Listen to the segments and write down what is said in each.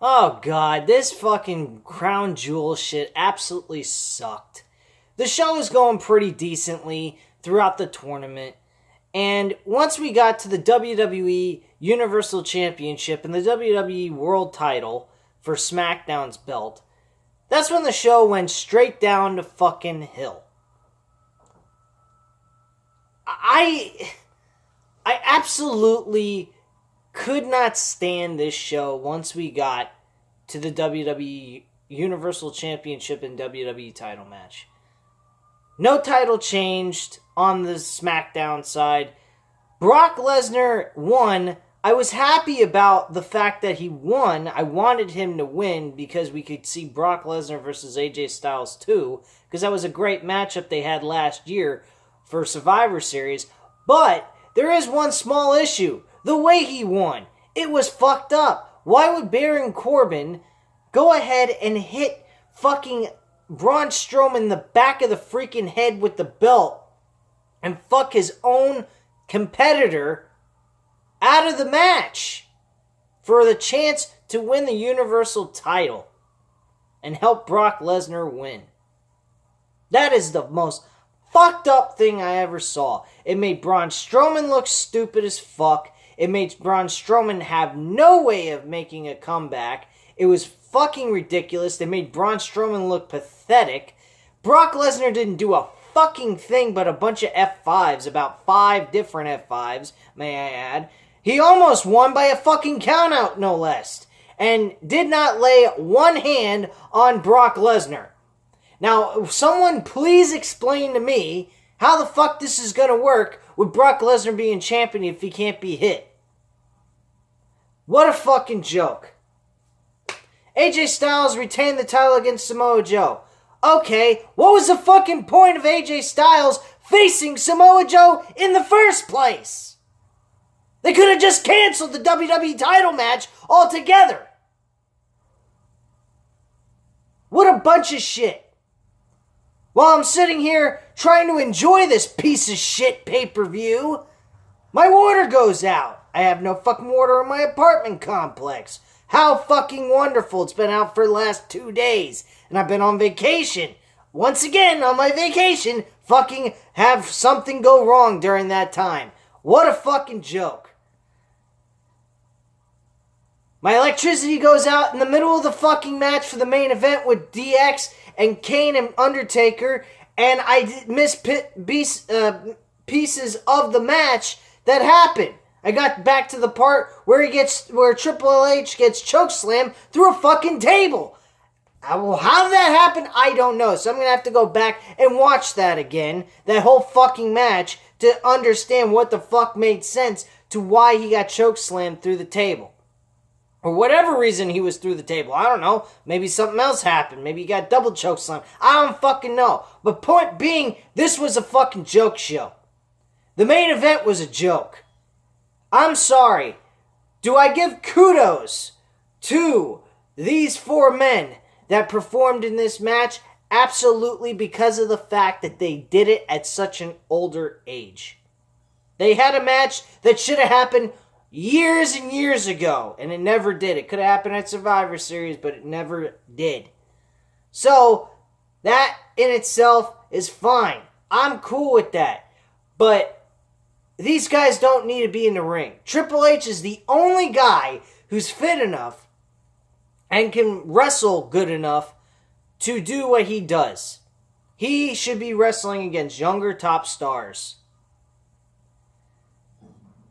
Oh god, this fucking crown jewel shit absolutely sucked. The show was going pretty decently throughout the tournament, and once we got to the WWE Universal Championship and the WWE World Title for SmackDown's belt, that's when the show went straight down the fucking hill. I absolutely could not stand this show once we got to the WWE Universal Championship and WWE title match. No title changed on the SmackDown side. Brock Lesnar won. I was happy about the fact that he won. I wanted him to win because we could see Brock Lesnar versus AJ Styles too, because that was a great matchup they had last year for Survivor Series. But there is one small issue. The way he won. It was fucked up. Why would Baron Corbin go ahead and hit fucking Braun Strowman in the back of the freaking head with the belt and fuck his own competitor out of the match for the chance to win the Universal title and help Brock Lesnar win? That is the most fucked up thing I ever saw. It made Braun Strowman look stupid as fuck. It made Braun Strowman have no way of making a comeback. It was fucking ridiculous. They made Braun Strowman look pathetic. Brock Lesnar didn't do a fucking thing but a bunch of F5s, about 5 different F5s, may I add. He almost won by a fucking countout, no less, and did not lay one hand on Brock Lesnar. Now, someone please explain to me how the fuck this is going to work with Brock Lesnar being champion if he can't be hit. What a fucking joke. AJ Styles retained the title against Samoa Joe. Okay, what was the fucking point of AJ Styles facing Samoa Joe in the first place? They could have just canceled the WWE title match altogether. What a bunch of shit. While I'm sitting here trying to enjoy this piece of shit pay-per-view, my water goes out. I have no fucking water in my apartment complex. How fucking wonderful. It's been out for the last 2 days. And I've been on vacation. Once again, on my vacation, fucking have something go wrong during that time. What a fucking joke. My electricity goes out in the middle of the fucking match for the main event with DX and Kane and Undertaker. And I miss pieces of the match that happened. I got back to the part where Triple H gets chokeslammed through a fucking table. Well, how did that happen? I don't know. So I'm going to have to go back and watch that again, that whole fucking match, to understand what the fuck made sense to why he got chokeslammed through the table. For whatever reason he was through the table. I don't know. Maybe something else happened. Maybe he got double chokeslammed. I don't fucking know. But point being, this was a fucking joke show. The main event was a joke. I'm sorry. Do I give kudos to these 4 men that performed in this match? Absolutely, because of the fact that they did it at such an older age. They had a match that should have happened years and years ago, and it never did. It could have happened at Survivor Series, but it never did. So, that in itself is fine. I'm cool with that. But these guys don't need to be in the ring. Triple H is the only guy who's fit enough and can wrestle good enough to do what he does. He should be wrestling against younger top stars.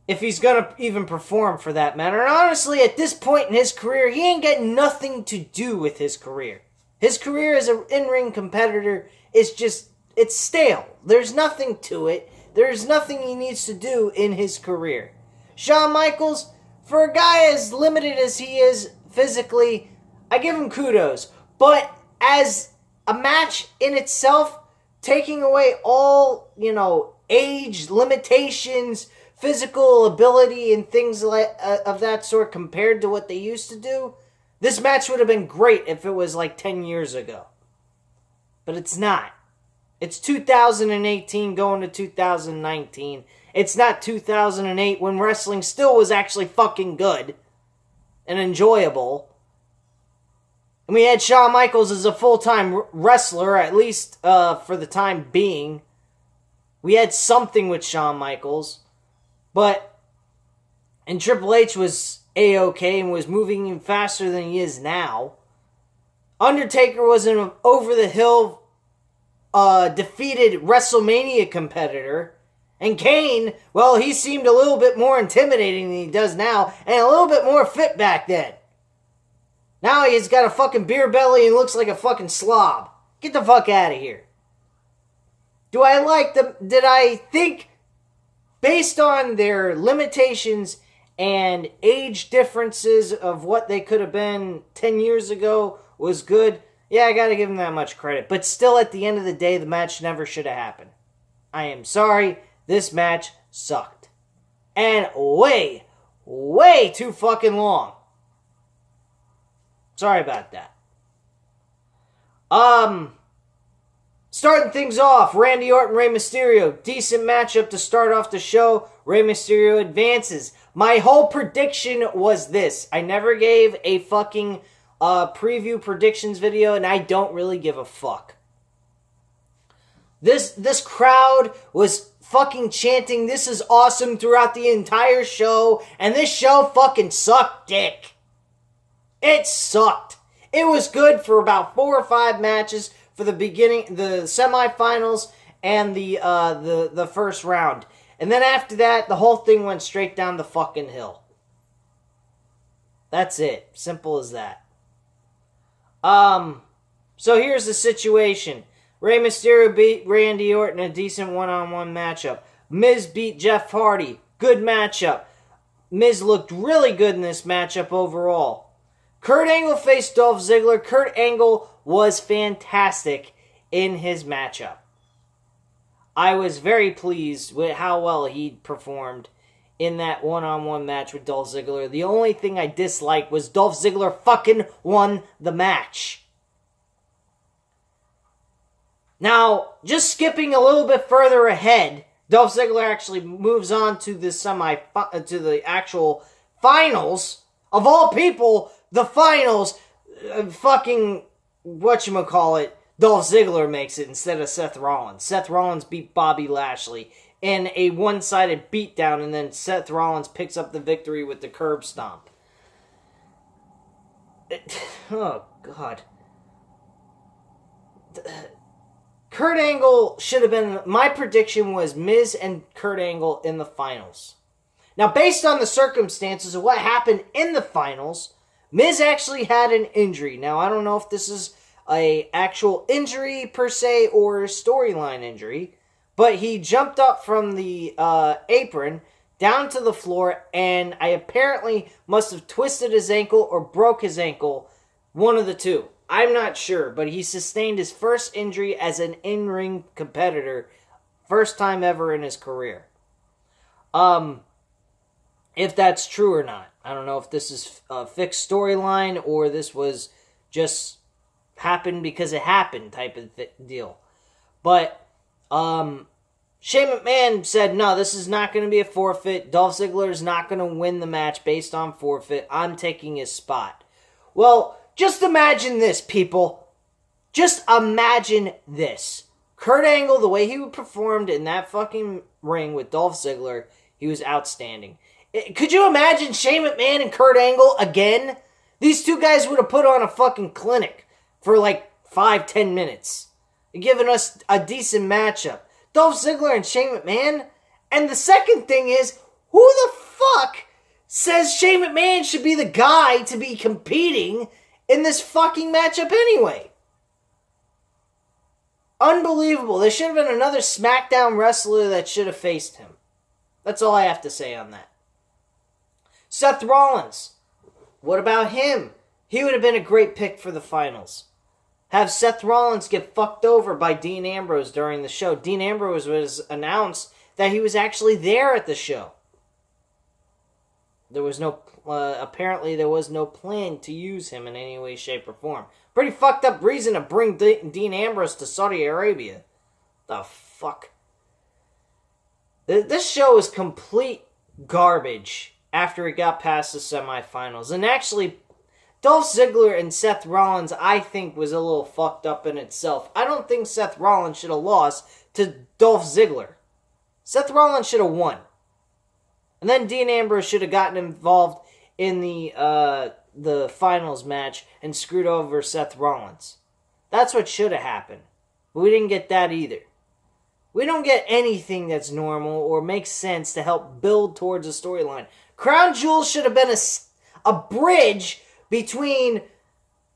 If he's going to even perform, for that matter. And honestly, at this point in his career, he ain't got nothing to do with his career. His career as an in-ring competitor is just, it's stale. There's nothing to it. There's nothing he needs to do in his career. Shawn Michaels, for a guy as limited as he is physically, I give him kudos. But as a match in itself, taking away all, age limitations, physical ability, and things like of that sort compared to what they used to do, this match would have been great if it was like 10 years ago. But it's not. It's 2018 going to 2019. It's not 2008 when wrestling still was actually fucking good and enjoyable. And we had Shawn Michaels as a full-time wrestler, at least for the time being. We had something with Shawn Michaels. And Triple H was A-OK and was moving even faster than he is now. Undertaker was an over-the-hill defeated WrestleMania competitor. And Kane, well, he seemed a little bit more intimidating than he does now, and a little bit more fit back then. Now he's got a fucking beer belly and looks like a fucking slob. Get the fuck out of here. Do I like them? Did I think, based on their limitations and age differences of what they could have been 10 years ago, was good? Yeah, I gotta give them that much credit. But still, at the end of the day, the match never should have happened. I am sorry. This match sucked. And way, way too fucking long. Sorry about that. Starting things off, Randy Orton, Rey Mysterio. Decent matchup to start off the show. Rey Mysterio advances. My whole prediction was this. I never gave a fucking preview predictions video, and I don't really give a fuck. This crowd was fucking chanting, "This is awesome," throughout the entire show, and this show fucking sucked dick. It sucked. It was good for about 4 or 5 matches for the beginning, the semifinals, and the first round. And then after that, the whole thing went straight down the fucking hill. That's it. Simple as that. So here's the situation. Rey Mysterio beat Randy Orton in a decent one-on-one matchup. Miz beat Jeff Hardy. Good matchup. Miz looked really good in this matchup overall. Kurt Angle faced Dolph Ziggler. Kurt Angle was fantastic in his matchup. I was very pleased with how well he performed in that one-on-one match with Dolph Ziggler. The only thing I disliked was Dolph Ziggler fucking won the match. Now, just skipping a little bit further ahead, Dolph Ziggler actually moves on to the actual finals. Of all people, the finals, fucking whatchamacallit, Dolph Ziggler makes it instead of Seth Rollins. Seth Rollins beat Bobby Lashley in a one-sided beatdown, and then Seth Rollins picks up the victory with the curb stomp. Oh, God. Kurt Angle should have been... My prediction was Miz and Kurt Angle in the finals. Now, based on the circumstances of what happened in the finals, Miz actually had an injury. Now, I don't know if this is a actual injury per se or a storyline injury, but he jumped up from the apron down to the floor, and I apparently must have twisted his ankle or broke his ankle. One of the two. I'm not sure, but he sustained his first injury as an in-ring competitor. First time ever in his career. If that's true or not. I don't know if this is a fixed storyline or this was just happened because it happened type of deal. But, Shane McMahon said, no, this is not going to be a forfeit. Dolph Ziggler is not going to win the match based on forfeit. I'm taking his spot. Well, just imagine this, people. Just imagine this. Kurt Angle, the way he performed in that fucking ring with Dolph Ziggler, he was outstanding. Could you imagine Shane McMahon and Kurt Angle again? These two guys would have put on a fucking clinic for like 5-10 minutes. Giving us a decent matchup. Dolph Ziggler and Shane McMahon? And the second thing is, who the fuck says Shane McMahon should be the guy to be competing in this fucking matchup anyway? Unbelievable. There should have been another SmackDown wrestler that should have faced him. That's all I have to say on that. Seth Rollins. What about him? He would have been a great pick for the finals. Have Seth Rollins get fucked over by Dean Ambrose during the show. Dean Ambrose was announced that he was actually there at the show. There was no... apparently there was no plan to use him in any way, shape, or form. Pretty fucked up reason to bring Dean Ambrose to Saudi Arabia. The fuck? This show is complete garbage after it got past the semifinals. And actually, Dolph Ziggler and Seth Rollins, I think, was a little fucked up in itself. I don't think Seth Rollins should have lost to Dolph Ziggler. Seth Rollins should have won. And then Dean Ambrose should have gotten involved in the finals match and screwed over Seth Rollins. That's what should have happened. But we didn't get that either. We don't get anything that's normal or makes sense to help build towards a storyline. Crown Jewel should have been a bridge between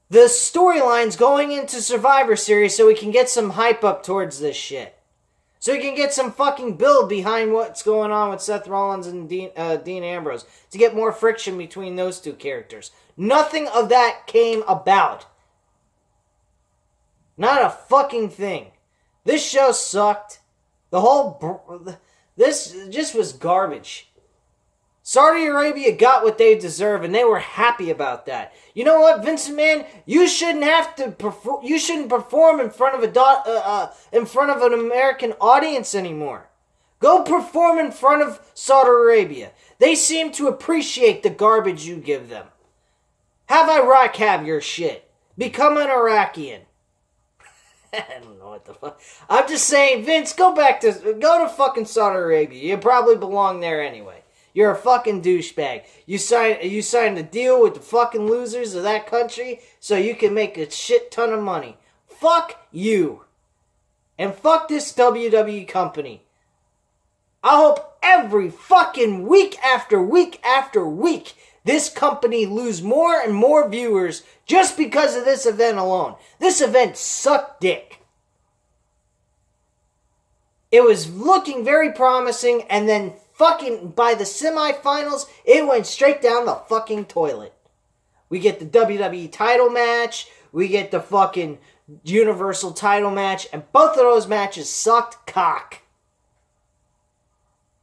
the storylines going into Survivor Series so we can get some hype up towards this shit. So we can get some fucking build behind what's going on with Seth Rollins and Dean Ambrose to get more friction between those two characters. Nothing of that came about. Not a fucking thing. This show sucked. This just was garbage. Saudi Arabia got what they deserve, and they were happy about that. You know what, Vince McMahon? You shouldn't have to perform. You shouldn't perform in front of an American audience anymore. Go perform in front of Saudi Arabia. They seem to appreciate the garbage you give them. Have Iraq have your shit. Become an Iraqian. I don't know what the fuck. I'm just saying, Vince, go to fucking Saudi Arabia. You probably belong there anyway. You're a fucking douchebag. You signed a deal with the fucking losers of that country so you can make a shit ton of money. Fuck you. And fuck this WWE company. I hope every fucking week after week after week this company lose more and more viewers just because of this event alone. This event sucked dick. It was looking very promising, and then fucking by the semifinals, it went straight down the fucking toilet. We get the WWE title match, we get the fucking Universal title match, and both of those matches sucked cock.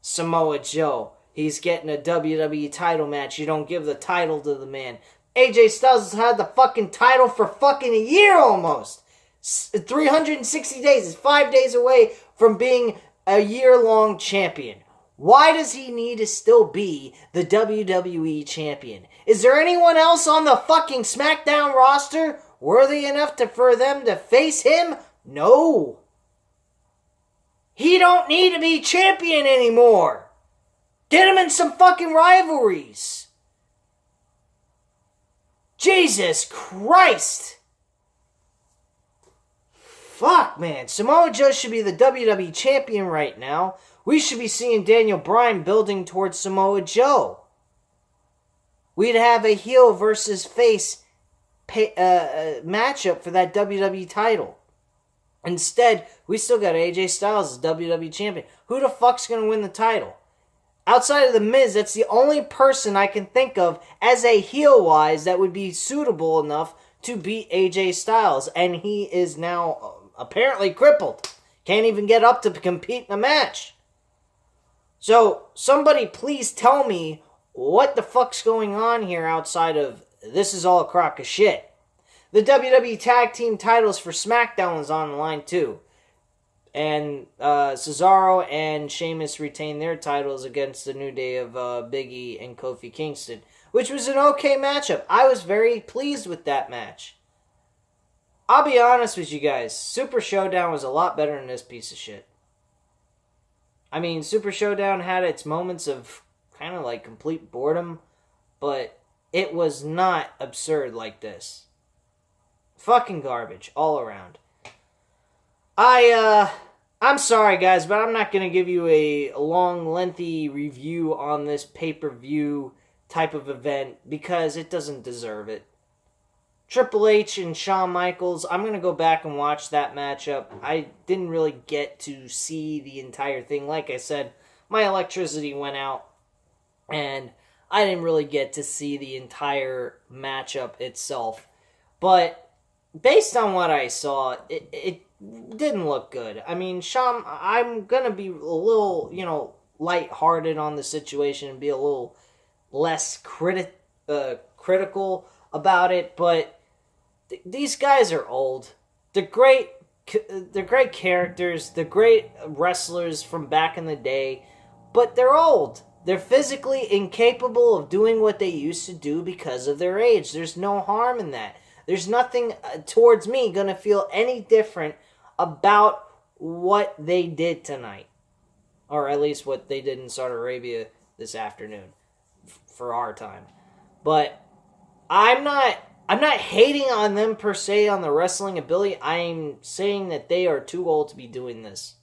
Samoa Joe, he's getting a WWE title match. You don't give the title to the man. AJ Styles has had the fucking title for fucking a year almost. 360 days. It's 5 days away from being a year-long champion. Why does he need to still be the WWE champion? Is there anyone else on the fucking SmackDown roster worthy enough for them to face him? No. He don't need to be champion anymore. Get him in some fucking rivalries. Jesus Christ. Fuck, man. Samoa Joe should be the WWE champion right now. We should be seeing Daniel Bryan building towards Samoa Joe. We'd have a heel versus face matchup for that WWE title. Instead, we still got AJ Styles as WWE champion. Who the fuck's going to win the title? Outside of The Miz, that's the only person I can think of as a heel-wise that would be suitable enough to beat AJ Styles. And he is now apparently crippled. Can't even get up to compete in a match. So, somebody please tell me what the fuck's going on here outside of this is all a crock of shit. The WWE Tag Team titles for SmackDown is on the line too. And Cesaro and Sheamus retained their titles against the New Day of Big E and Kofi Kingston, which was an okay matchup. I was very pleased with that match. I'll be honest with you guys, Super Showdown was a lot better than this piece of shit. I mean, Super Showdown had its moments of kind of like complete boredom, but it was not absurd like this. Fucking garbage all around. I'm sorry guys, but I'm not going to give you a long, lengthy review on this pay-per-view type of event because it doesn't deserve it. Triple H and Shawn Michaels, I'm going to go back and watch that matchup. I didn't really get to see the entire thing. Like I said, my electricity went out, and I didn't really get to see the entire matchup itself. But based on what I saw, it didn't look good. I mean, Shawn, I'm going to be a little, lighthearted on the situation and be a little less critical about it, but these guys are old. They're great characters. They're great wrestlers from back in the day, but they're old. They're physically incapable of doing what they used to do because of their age. There's no harm in that. There's nothing towards me going to feel any different about what they did tonight. Or at least what they did in Saudi Arabia this afternoon for our time. But I'm not hating on them per se on the wrestling ability. I'm saying that they are too old to be doing this.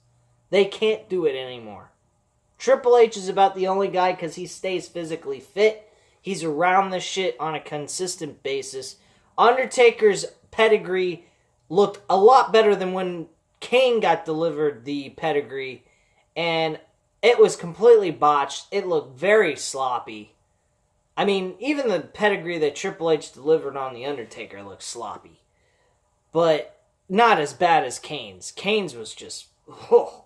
They can't do it anymore. Triple H is about the only guy because he stays physically fit. He's around this shit on a consistent basis. Undertaker's pedigree looked a lot better than when Kane got delivered the pedigree. And it was completely botched. It looked very sloppy. I mean, even the pedigree that Triple H delivered on The Undertaker looked sloppy. But not as bad as Kane's. Kane's was just... Oh.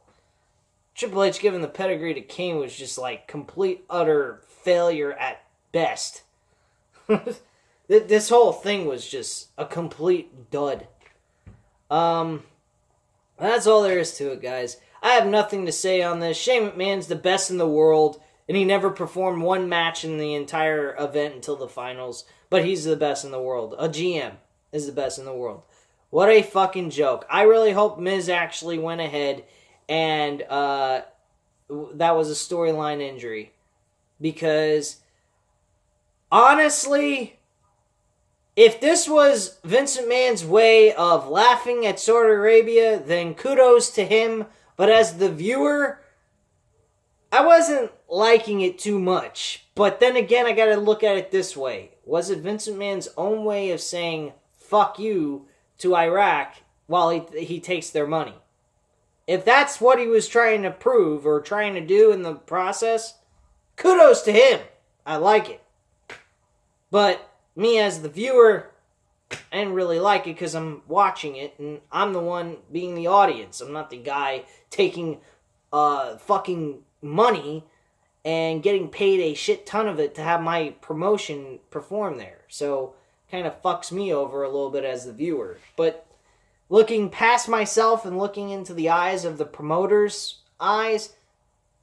Triple H giving the pedigree to Kane was just like complete, utter failure at best. This whole thing was just a complete dud. That's all there is to it, guys. I have nothing to say on this. Shane McMahon's the best in the world, and he never performed one match in the entire event until the finals, but he's the best in the world. A GM is the best in the world. What a fucking joke. I really hope Miz actually went ahead and that was a storyline injury. Because, honestly, if this was Vince McMahon's way of laughing at Saudi Arabia, then kudos to him. But as the viewer, I wasn't liking it too much. But then again, I gotta look at it this way. Was it Vince McMahon's own way of saying, fuck you, to Iraq while he takes their money? If that's what he was trying to prove or trying to do in the process, kudos to him. I like it. But me as the viewer, I didn't really like it because I'm watching it and I'm the one being the audience. I'm not the guy taking fucking money and getting paid a shit ton of it to have my promotion perform there. So, kind of fucks me over a little bit as the viewer. But looking past myself and looking into the eyes of the promoter's eyes,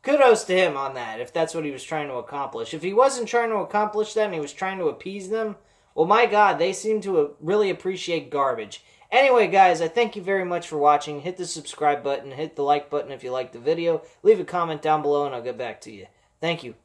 kudos to him on that, if that's what he was trying to accomplish. If he wasn't trying to accomplish that and he was trying to appease them, well, my God, they seem to really appreciate garbage. Anyway, guys, I thank you very much for watching. Hit the subscribe button, hit the like button if you liked the video. Leave a comment down below and I'll get back to you. Thank you.